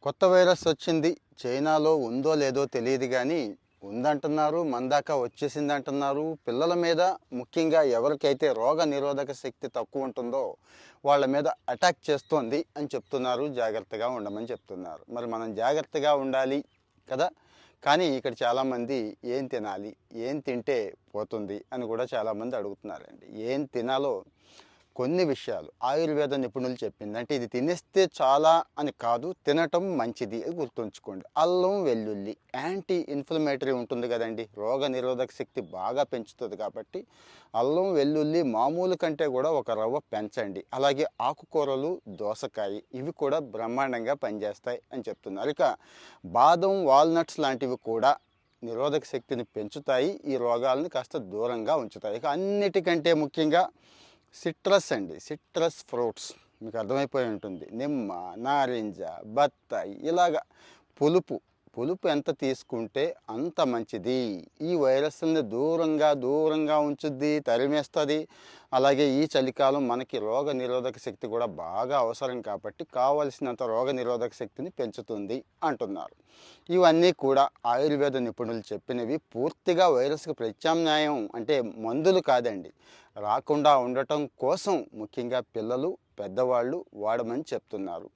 కొత్త వైరస్ వచ్చింది. చైనాలో ఉందో లేదో తెలియదు గానీ, ఉందంటున్నారు. మన దాకా వచ్చేసిందంటున్నారు. పిల్లల మీద ముఖ్యంగా ఎవరికైతే రోగ నిరోధక శక్తి తక్కువ ఉంటుందో వాళ్ళ మీద అటాక్ చేస్తోంది అని చెప్తున్నారు. జాగ్రత్తగా ఉండమని చెప్తున్నారు. మరి మనం జాగ్రత్తగా ఉండాలి కదా! కానీ ఇక్కడ చాలామంది ఏం తినాలి? ఏం తింటే పోతుంది? అని కూడా చాలామంది అడుగుతున్నారండి. ఏం తినాలో కొన్ని విషయాలు ఆయుర్వేద నిపుణులు చెప్పింది. అంటే ఇది తినేస్తే చాలా అని కాదు, తినటం మంచిది అని గుర్తుంచుకోండి. అల్లం వెల్లుల్లి యాంటీ ఇన్ఫ్లమేటరీ ఉంటుంది కదండి, రోగ నిరోధక శక్తి బాగా పెంచుతుంది. కాబట్టి అల్లం వెల్లుల్లి మామూలు కంటే కూడా ఒక రవ్వ పెంచండి. అలాగే ఆకుకూరలు, దోసకాయ ఇవి కూడా బ్రహ్మాండంగా పనిచేస్తాయి అని చెప్తున్నారు. ఇక బాదం, వాల్నట్స్ లాంటివి కూడా నిరోధక శక్తిని పెంచుతాయి, ఈ రోగాలను కాస్త దూరంగా ఉంచుతాయి. ఇక అన్నిటికంటే ముఖ్యంగా సిట్రస్ అండి, సిట్రస్ ఫ్రూట్స్ మీకు అర్థమైపోయి ఉంటుంది. నిమ్మ, నారింజ, బత్తాయి ఇలాగా పులుపు పులుపు ఎంత తీసుకుంటే అంత మంచిది. ఈ వైరస్ని దూరంగా ఉంచుద్ది, తరిమేస్తుంది. అలాగే ఈ చలికాలం మనకి రోగ నిరోధక శక్తి కూడా బాగా అవసరం కాబట్టి కావలసినంత రోగ నిరోధక శక్తిని పెంచుతుంది అంటున్నారు. ఇవన్నీ కూడా ఆయుర్వేద నిపుణులు చెప్పినవి. పూర్తిగా వైరస్కి ప్రత్యామ్నాయం అంటే మందులు కాదండి, రాకుండా ఉండటం కోసం ముఖ్యంగా పిల్లలు, పెద్దవాళ్ళు వాడమని చెప్తున్నారు.